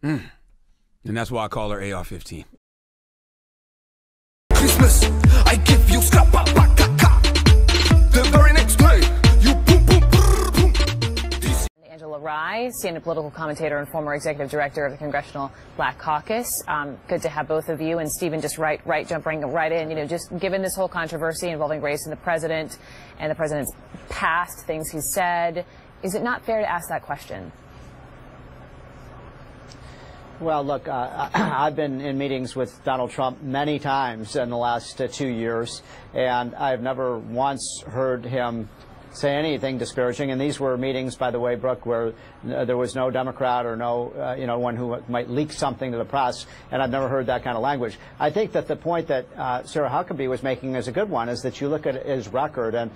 And that's why I call her AR-15. Christmas, I give you the very next day, you boom, boom, boom, boom. Angela Rye, CNN political commentator and former executive director of the Congressional Black Caucus. Good to have both of you. And Stephen, just jumping right in, just given this whole controversy involving race and the president's past things he said, is it not fair to ask that question? Well, look, I've been in meetings with Donald Trump many times in the last 2 years, and I've never once heard him say anything disparaging. And these were meetings, by the way, Brooke, where there was no Democrat or no, one who might leak something to the press, and I've never heard that kind of language. I think that the point that Sarah Huckabee was making is a good one, is that you look at his record and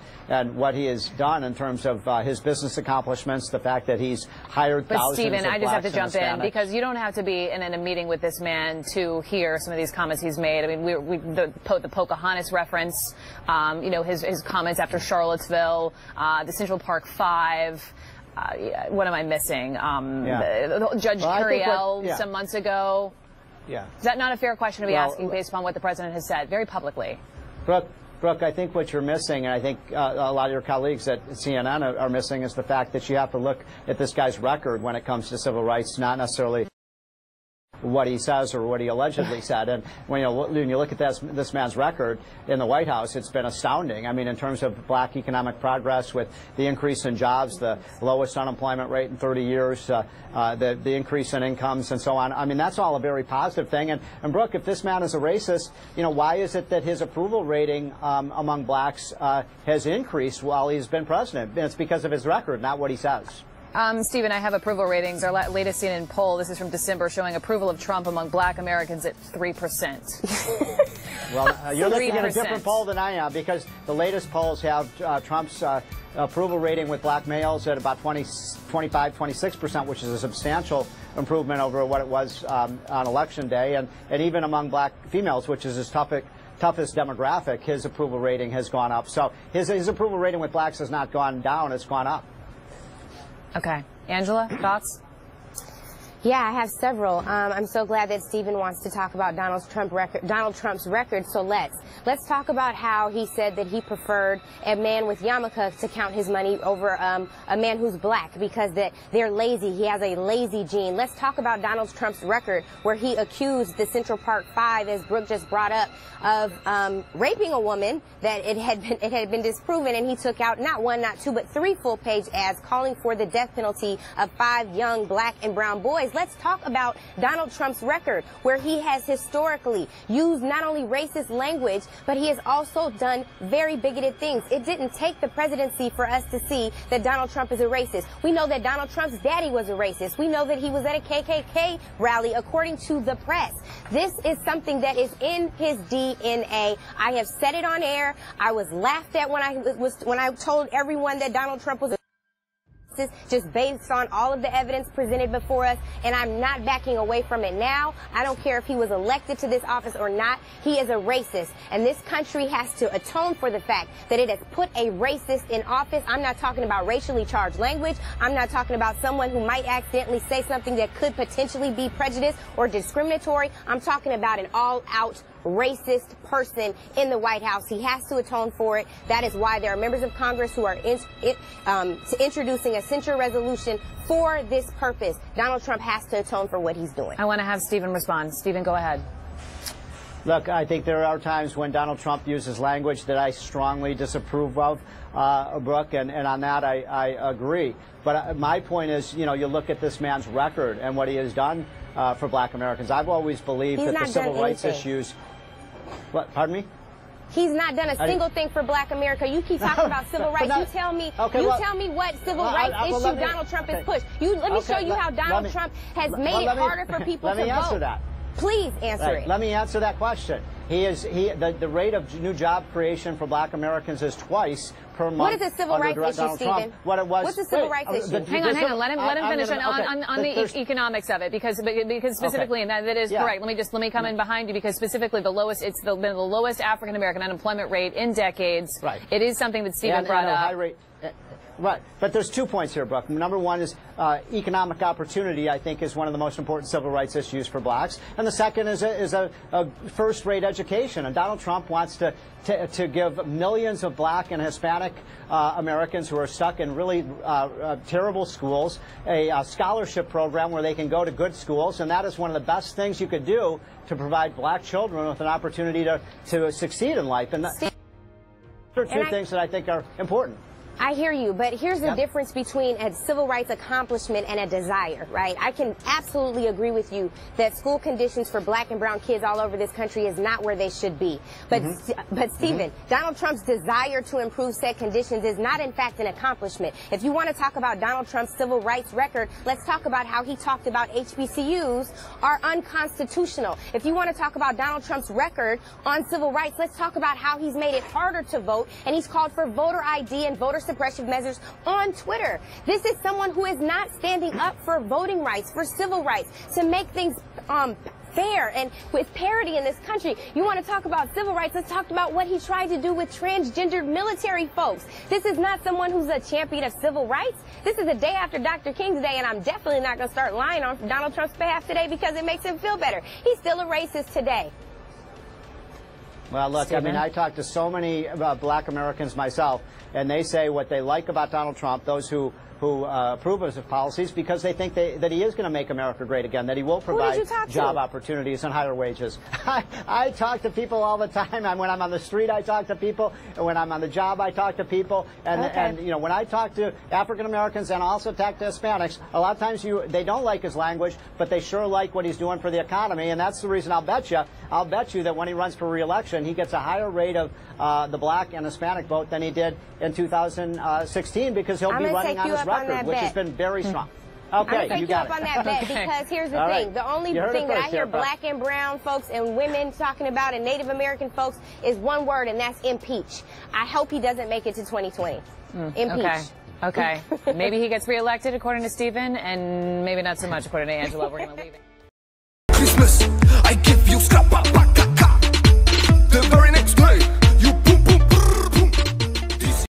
what he has done in terms of his business accomplishments, the fact that he's hired thousands of blacks. But Stephen, I just have to jump in, Hispanics. because you don't have to be in a meeting with this man to hear some of these comments he's made. I mean, the Pocahontas reference, his comments after Charlottesville, the Central Park Five. What am I missing? Judge Curiel some months ago. Yeah. Is that not a fair question to be asking based upon what the president has said very publicly? Brooke, I think what you're missing, and I think a lot of your colleagues at CNN are missing, is the fact that you have to look at this guy's record when it comes to civil rights, not necessarily what he says or what he allegedly said. And when you look at this man's record in the White House, it's been astounding. I mean, in terms of black economic progress, with the increase in jobs, the lowest unemployment rate in 30 years, the increase in incomes and so on. I mean, that's all a very positive thing. And Brooke, if this man is a racist, why is it that his approval rating among blacks has increased while he's been president? And it's because of his record, not what he says. Stephen, I have approval ratings. Our latest CNN poll, this is from December, showing approval of Trump among black Americans at 3%. Well, you're looking at a different poll than I am, because the latest polls have Trump's approval rating with black males at about 25, 26%, which is a substantial improvement over what it was on Election Day. And even among black females, which is his toughest demographic, his approval rating has gone up. So his approval rating with blacks has not gone down, it's gone up. Okay. Angela, thoughts? Yeah, I have several. I'm so glad that Stephen wants to talk about Donald Trump's record. So let's talk about how he said that he preferred a man with yarmulke to count his money over a man who's black, because they're lazy. He has a lazy gene. Let's talk about Donald Trump's record, where he accused the Central Park Five, as Brooke just brought up, of raping a woman, that it had been disproven, and he took out not one, not two, but 3 full-page ads calling for the death penalty of 5 young black and brown boys. Let's talk about Donald Trump's record, where he has historically used not only racist language, but he has also done very bigoted things. It didn't take the presidency for us to see that Donald Trump is a racist. We know that Donald Trump's daddy was a racist. We know that he was at a KKK rally, according to the press. This is something that is in his DNA. I have said it on air. I was laughed at when I told everyone that Donald Trump was a just based on all of the evidence presented before us, and I'm not backing away from it now. I don't care if he was elected to this office or not. He is a racist, and this country has to atone for the fact that it has put a racist in office. I'm not talking about racially charged language. I'm not talking about someone who might accidentally say something that could potentially be prejudiced or discriminatory. I'm talking about an all-out racist person in the White House. He has to atone for it. That is why there are members of Congress who are introducing a censure resolution for this purpose. Donald Trump has to atone for what he's doing. I want to have Stephen respond. Stephen, go ahead. Look, I think there are times when Donald Trump uses language that I strongly disapprove of, Brooke, and on that I agree. But my point is, you look at this man's record and what he has done for black Americans. I've always believed that the civil rights issues... What? Pardon me? He's not done a single thing for black America. You keep talking about civil rights. You tell me what civil rights issue Donald Trump has pushed. Let me show you how Donald Trump has made it harder for people to vote. Let me answer that. Please answer it. Let me answer that question. The rate of new job creation for black Americans is twice per month. What is a civil rights issue, Stephen? What's a civil rights issue? Hang on. Let him finish on the economics of it, because specifically, and that is correct. Let me come in behind you, because specifically it's been the lowest African American unemployment rate in decades. Right. It is something that Stephen brought up. Right. But there's 2 points here, Brooke. Number one is economic opportunity, I think, is one of the most important civil rights issues for blacks. And the second is a first-rate education. And Donald Trump wants to give millions of black and Hispanic Americans who are stuck in really terrible schools a scholarship program where they can go to good schools. And that is one of the best things you could do to provide black children with an opportunity to succeed in life. And those are two things that I think are important. I hear you, but here's the difference between a civil rights accomplishment and a desire, right? I can absolutely agree with you that school conditions for black and brown kids all over this country is not where they should be. But, but Stephen, Donald Trump's desire to improve said conditions is not, in fact, an accomplishment. If you want to talk about Donald Trump's civil rights record, let's talk about how he talked about HBCUs are unconstitutional. If you want to talk about Donald Trump's record on civil rights, let's talk about how he's made it harder to vote, and he's called for voter ID and voter suppressive measures on Twitter. This is someone who is not standing up for voting rights, for civil rights, to make things fair and with parity in this country. You want to talk about civil rights, let's talk about what he tried to do with transgendered military folks. This is not someone who's a champion of civil rights. This is the day after Dr. King's Day, and I'm definitely not going to start lying on Donald Trump's behalf today because it makes him feel better. He's still a racist today. Well, look, Stephen? I mean, I talk to so many black Americans myself, and they say what they like about Donald Trump, those who approve of his policies, because they think that he is going to make America great again, that he will provide job opportunities and higher wages. I talk to people all the time. And when I'm on the street, I talk to people. And when I'm on the job, I talk to people. And you know, when I talk to African Americans and also talk to Hispanics, a lot of times they don't like his language, but they sure like what he's doing for the economy. And that's the reason I'll bet you that when he runs for re-election, he gets a higher rate of the black and Hispanic vote than he did in 2016, because he'll be running on his record, which has been very strong. Okay, you got it. I'm going to take you up on that bet, because here's the thing. The only thing that I hear black and brown folks and women talking about and Native American folks is one word, and that's impeach. I hope he doesn't make it to 2020. Impeach. Okay. Maybe he gets reelected, according to Stephen, and maybe not so much, according to Angela. We're going to leave it.